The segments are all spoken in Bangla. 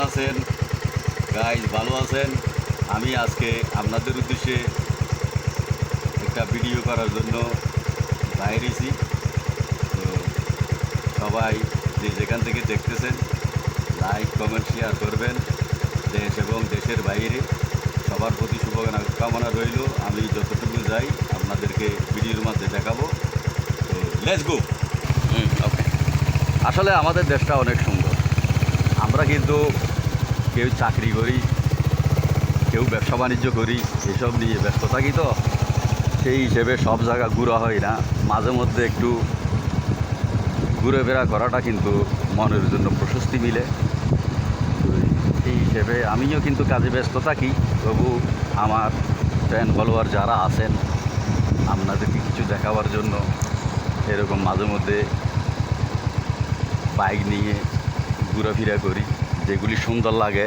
আছেন গাইজ? ভালো আছেন? আমি আজকে আপনাদের উদ্দেশ্যে একটা ভিডিও করার জন্য বাইরেছি। তো সবাই যে যেখান থেকে দেখতেছেন লাইক কমেন্ট শেয়ার করবেন। দেশ এবং দেশের বাইরে সবার প্রতি শুভকামনা রইল। আমি যতটুকু যাই আপনাদেরকে ভিডিওর মধ্যে দেখাবো। তো লেটস গো। ওকে। আসলে আমাদের দেশটা অনেক সুন্দর। আমরা কিন্তু কেউ চাকরি করি, কেউ ব্যবসা বাণিজ্য করি, এসব নিয়ে ব্যস্ত থাকি। তো সেই হিসেবে সব জায়গা ঘোরা হয় না। মাঝে মধ্যে একটু ঘুরে ফেরা করাটা কিন্তু মনের জন্য প্রশস্তি মিলে। এই হিসেবে আমিও কিন্তু কাজে ব্যস্ত থাকি। তবু আমার ফ্যান ফলোয়ার যারা আছেন আপনাদেরকে কিছু দেখাবার জন্য এরকম মাঝে মধ্যে বাইক নিয়ে ঘোরাফেরা করি। যেগুলি সুন্দর লাগে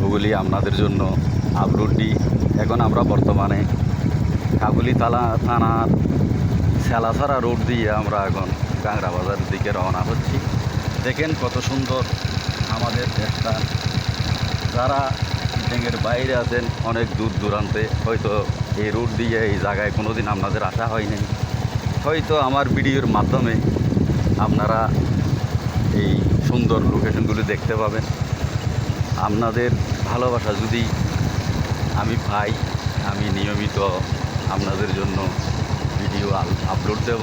ওগুলি আপনাদের জন্য আপলোড দিই। এখন আমরা বর্তমানে কাবুলিতলা থানার সেলাছড়া রোড দিয়ে আমরা এখন কাংড়া বাজারের দিকে রওনা হচ্ছি। দেখেন কত সুন্দর আমাদের দেশটা। যারা দেশের বাইরে আছেন অনেক দূর দূরান্তে, হয়তো এই রোড দিয়ে এই জায়গায় কোনো দিন আপনাদের আসা হয়নি। হয়তো আমার ভিডিওর মাধ্যমে আপনারা এই সুন্দর লোকেশনগুলি দেখতে পাবেন। আপনাদের ভালোবাসা যদি আমি পাই, আমি নিয়মিত আপনাদের জন্য ভিডিও আপলোড দেব।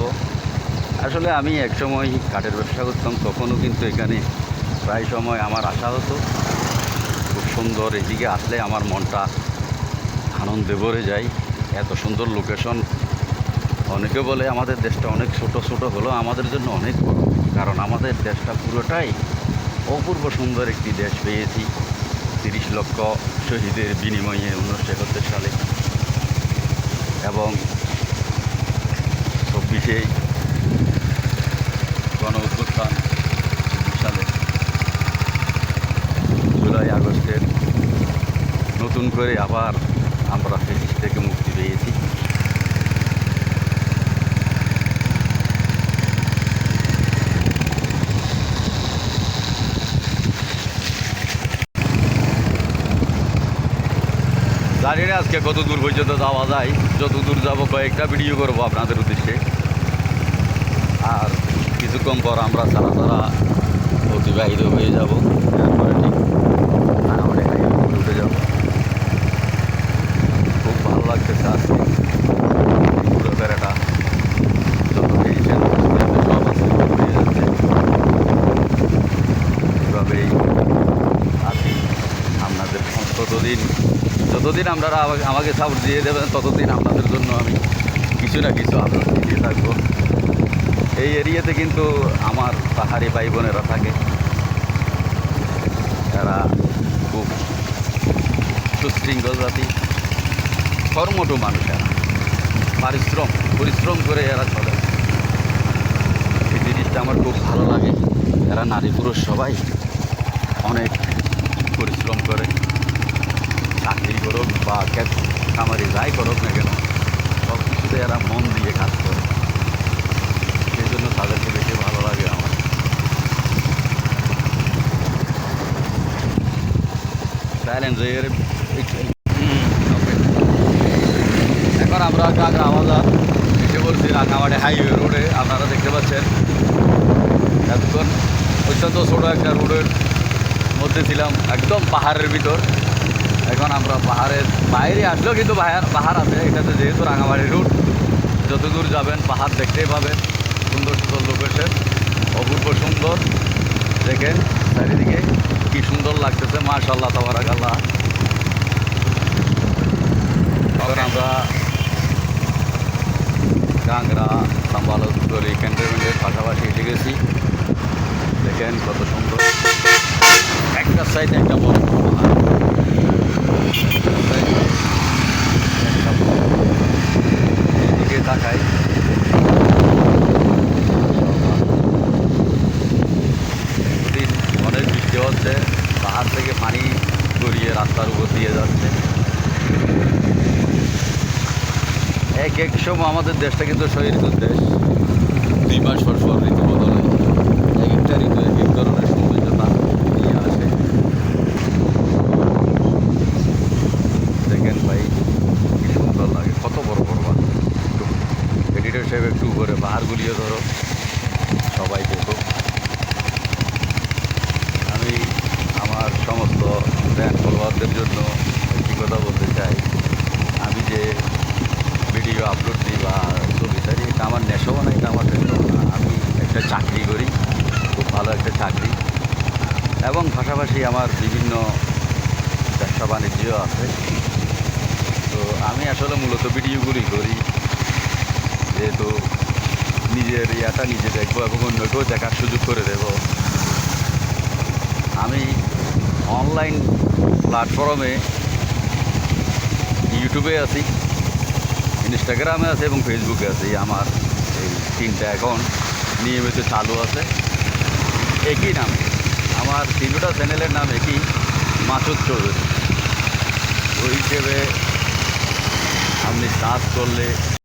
আসলে আমি একসময় কাঠের ব্যবসা করতাম, তখনও কিন্তু এখানে প্রায় সময় আমার আসা হতো। খুব সুন্দর, এদিকে আসলে আমার মনটা আনন্দে ভরে যায়। এত সুন্দর লোকেশন। অনেকে বলে আমাদের দেশটা অনেক ছোট ছোট হলো, আমাদের জন্য অনেক বড়। কারণ আমাদের দেশটা পুরোটাই অপূর্ব সুন্দর একটি দেশ পেয়েছি 30 লক্ষ শহীদের বিনিময়ে 1971 সালে এবং 24শে গণ অভ্যুত্থান 26 সালে জুলাই আগস্টের নতুন করে আবার আমরা ফ্যাসিস্ট থেকে মুক্তি পেয়েছি। জানি না আজকে কত দূর পর্যন্ত যাওয়া যায়। যত দূর যাবো কয়েকটা ভিডিও করবো আপনাদের উদ্দেশ্যে। আর কিছুক্ষণ পর আমরা সারা অতিবাহিত হয়ে যাব। তারপরে ঠিক রাঙামাটি হাইওয়ে উঠে যাব। খুব ভালো লাগতেছে আজকে ঘুরে ফেরাটা। যত টেনশন সব আজকে হয়ে যাচ্ছে। এভাবেই আছি আপনাদের যতদিন আপনারা আমাকে সাপোর্ট দিয়ে দেবেন ততদিন আপনাদের জন্য আমি কিছু না কিছু আপলোড দিয়ে থাকবো। এই এরিয়াতে কিন্তু আমার পাহাড়ি ভাই বোনেরা থাকে। এরা খুব সুশৃঙ্খল জাতি, কর্মঠু মানুষ। এরা পরিশ্রম করে এরা চলে। এই জিনিসটা আমার খুব ভালো লাগে। এরা নারী পুরুষ সবাই অনেক পরিশ্রম করে। চাকরি করুক বা ক্ষেত খামারি যাই করুক না কেন, সব কিছুতে এরা মন দিয়ে কাজ করে। সেই জন্য তাদেরকে বেশি ভালো লাগে আমার। এখন আমরা কাঁকড়া বাজার এসে বলছি, রাঙামাটি হাইওয়ে রোডে। আপনারা দেখতে পাচ্ছেন এতক্ষণ অত্যন্ত ছোটো একটা রোডের মধ্যে ছিলাম, একদম পাহাড়ের ভিতর। এখন আমরা পাহাড়ের বাইরে আসলেও কিন্তু পাহাড় আছে এটাতে, যেহেতু রাঙামাটি রুট। যত দূর যাবেন পাহাড় দেখতেই পাবেন। সুন্দর সুন্দর লোকেশন, অপূর্ব সুন্দর। দেখেন চারিদিকে কি সুন্দর লাগতেছে, মাশাআল্লাহ তাবারাকাল্লাহ। এখন আমরা কাংড়া সাম্বালতরি ক্যান্টনমেন্টের পাশাপাশি এসে গেছি। দেখেন কত সুন্দর, একটা সাইড একটা বড় পাহাড়, এদিকে তাকাই অনেক বৃষ্টি হচ্ছে। পাহাড় থেকে পানি গড়িয়ে রাস্তার উপর দিয়ে যাচ্ছে। এক সময় আমাদের দেশটা কিন্তু শহীদের দেশ। 2 মাস পর ঋতু বদল হয়। এক একটা ঋতু এক এক ধরনের সৌন্দর্যতা নিয়ে আসে। আপনাদের জন্য একটি কথা বলতে চাই। আমি যে ভিডিও আপলোড দিই বা ছবি ছাড়ি, এটা আমার নেশাও না, এটা আমার পেশাও না। আমি একটা চাকরি করি, খুব ভালো একটা চাকরি, এবং পাশাপাশি আমার বিভিন্ন ব্যবসা বাণিজ্যও আছে। তো আমি আসলে মূলত ভিডিওগুলি করি যেহেতু নিজের ইয়াটা নিজে দেখবো এবং অন্যকেও দেখার সুযোগ করে দেব। আমি অনলাইন প্ল্যাটফর্মে ইউটিউবে আছি, ইনস্টাগ্রামে আছে এবং ফেসবুকে আছি। আমার এই 3টা অ্যাকাউন্ট নিয়মিত চালু আছে একই নামে। আমার 3টা চ্যানেলের নাম একই, মাসুদ চৌধুরী। ওই হিসেবে আপনি সার্চ করলে